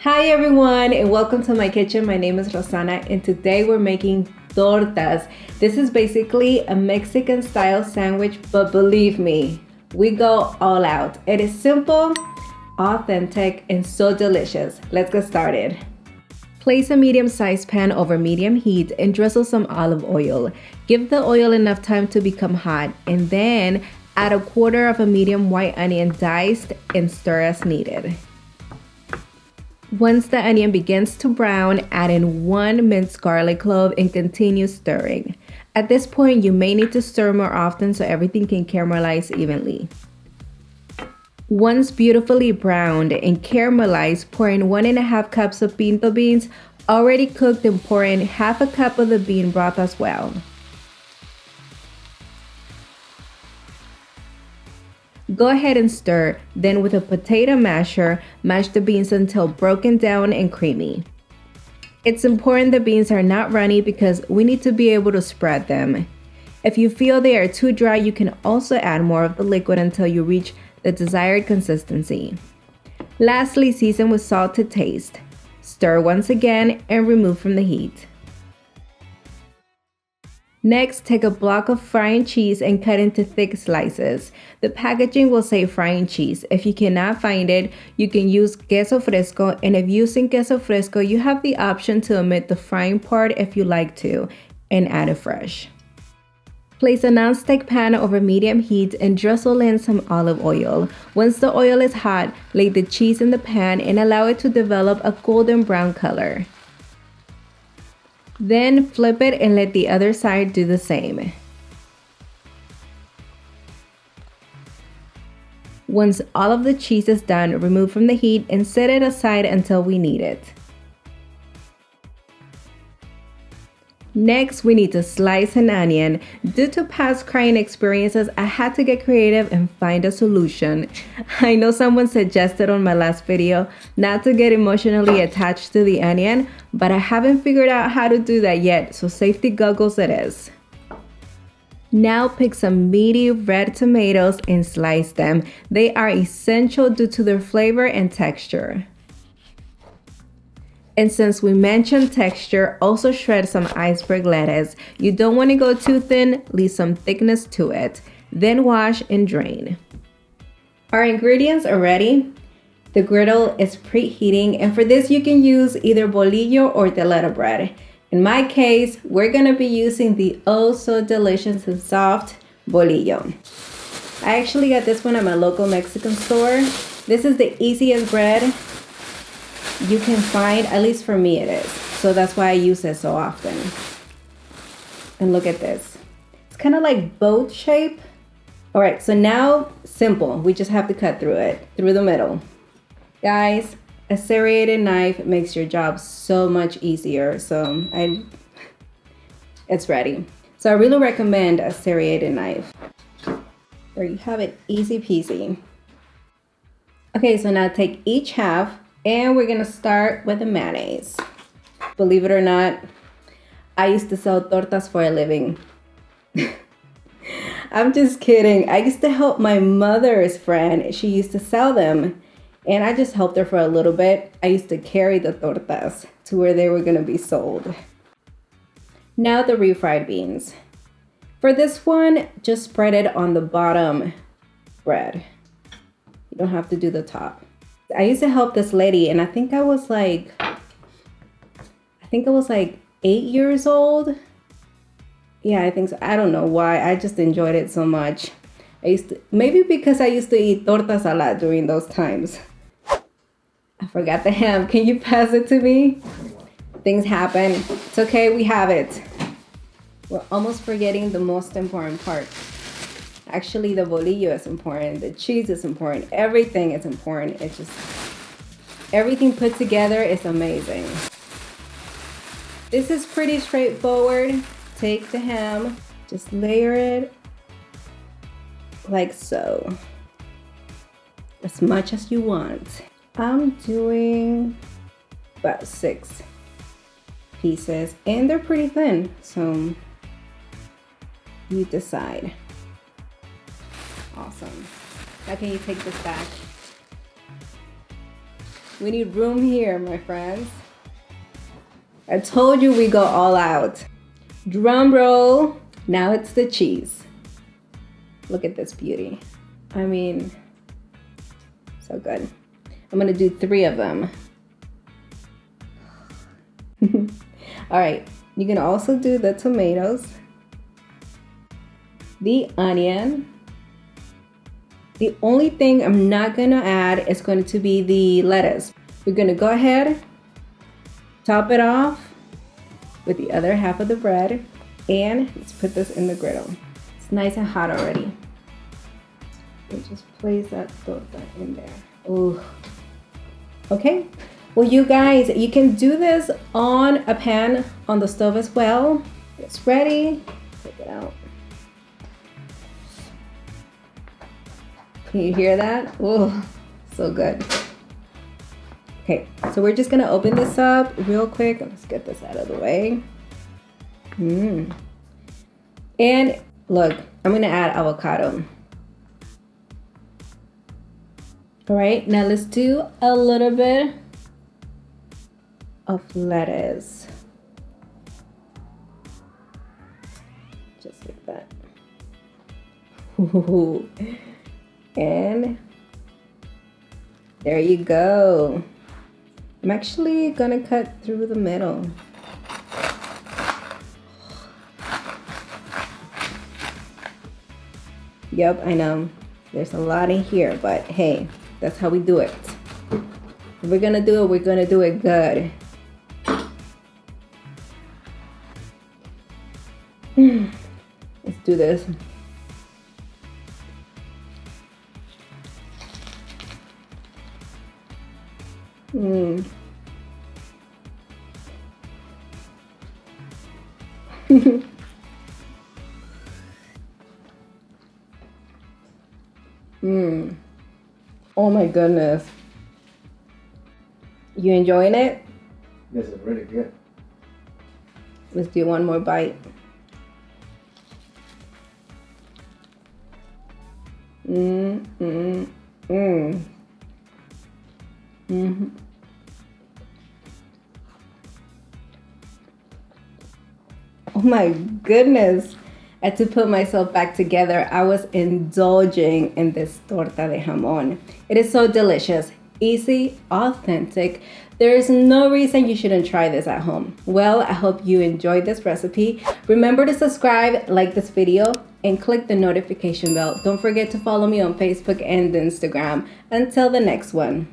Hi everyone and welcome to my kitchen. My name is Rosana and today we're making tortas. This is basically a Mexican style sandwich, but believe me, we go all out. It is simple, authentic, and so delicious. Let's get started. Place a medium-sized pan over medium heat and drizzle some olive oil. Give the oil enough time to become hot and then add a quarter of a medium white onion diced and stir as needed. Once the onion begins to brown, add in 1 minced garlic clove and continue stirring. At this point, you may need to stir more often so everything can caramelize evenly. Once beautifully browned and caramelized, pour in 1.5 cups of pinto beans already cooked and pour in half a cup of the bean broth as well. Go ahead and stir, then with a potato masher, mash the beans until broken down and creamy. It's important the beans are not runny because we need to be able to spread them. If you feel they are too dry, you can also add more of the liquid until you reach the desired consistency. Lastly, season with salt to taste. Stir once again and remove from the heat. Next, take a block of frying cheese and cut into thick slices. The packaging will say frying cheese. If you cannot find it, you can use queso fresco, and if using queso fresco, you have the option to omit the frying part if you like to, and add it fresh. Place a non-stick pan over medium heat and drizzle in some olive oil. Once the oil is hot, lay the cheese in the pan and allow it to develop a golden brown color. Then flip it and let the other side do the same. Once all of the cheese is done, remove from the heat and set it aside until we need it. Next, we need to slice an onion. Due to past crying experiences, I had to get creative and find a solution. I know someone suggested on my last video not to get emotionally attached to the onion, but I haven't figured out how to do that yet, so safety goggles it is. Now pick some meaty red tomatoes and slice them. They are essential due to their flavor and texture. And since we mentioned texture, also shred some iceberg lettuce. You don't want to go too thin, leave some thickness to it. Then wash and drain. Our ingredients are ready. The griddle is preheating, and for this you can use either bolillo or telera bread. In my case, we're gonna be using the oh so delicious and soft bolillo. I actually got this one at my local Mexican store. This is the easiest bread you can find, at least for me it is. So that's why I use it so often. And look at this. It's kind of like boat shape. All right, so now simple. We just have to cut through it, through the middle. Guys, a serrated knife makes your job so much easier. So it's ready. So I really recommend a serrated knife. There you have it, easy peasy. Okay, so now take each half, and we're gonna start with the mayonnaise. Believe it or not, I used to sell tortas for a living. I'm just kidding. I used to help my mother's friend. She used to sell them, and I just helped her for a little bit. I used to carry the tortas to where they were gonna be sold. Now the refried beans. For this one, just spread it on the bottom bread. You don't have to do the top. I used to help this lady, and I think I was like 8 years old. Yeah, I think so. I don't know why. I just enjoyed it so much. Maybe because I used to eat tortas a lot during those times. I forgot the ham. Can you pass it to me? Things happen. It's okay, we have it. We're almost forgetting the most important part. Actually, the bolillo is important, the cheese is important, everything is important. It's just, everything put together is amazing. This is pretty straightforward. Take the ham, just layer it like so, as much as you want. I'm doing about 6 pieces, and they're pretty thin, so you decide. Awesome. Now can you take this back? We need room here, my friends. I told you we go all out. Drum roll. Now it's the cheese. Look at this beauty. I mean, so good. I'm gonna do 3 of them. All right, you can also do the tomatoes, the onion. The only thing I'm not gonna add is going to be the lettuce. We're gonna go ahead, top it off with the other half of the bread, and let's put this in the griddle. It's nice and hot already. And just place that torta in there. Ooh. Okay. Well, you guys, you can do this on a pan on the stove as well. It's ready. Take it out. Can you hear that? Oh, so good. Okay, so we're just gonna open this up real quick. Let's get this out of the way. And look, I'm gonna add avocado. All right, now let's do a little bit of lettuce. Just like that. Ooh. And there you go. I'm actually gonna cut through the middle. Yep, I know. There's a lot in here, but hey, that's how we do it. If we're gonna do it, we're gonna do it good. Let's do this. Oh my goodness. You enjoying it? This is really good. Let's do one more bite. Oh my goodness. I had to put myself back together. I was indulging in this torta de jamón. It is so delicious, easy, authentic. There is no reason you shouldn't try this at home. Well, I hope you enjoyed this recipe. Remember to subscribe, like this video, and click the notification bell. Don't forget to follow me on Facebook and Instagram. Until the next one.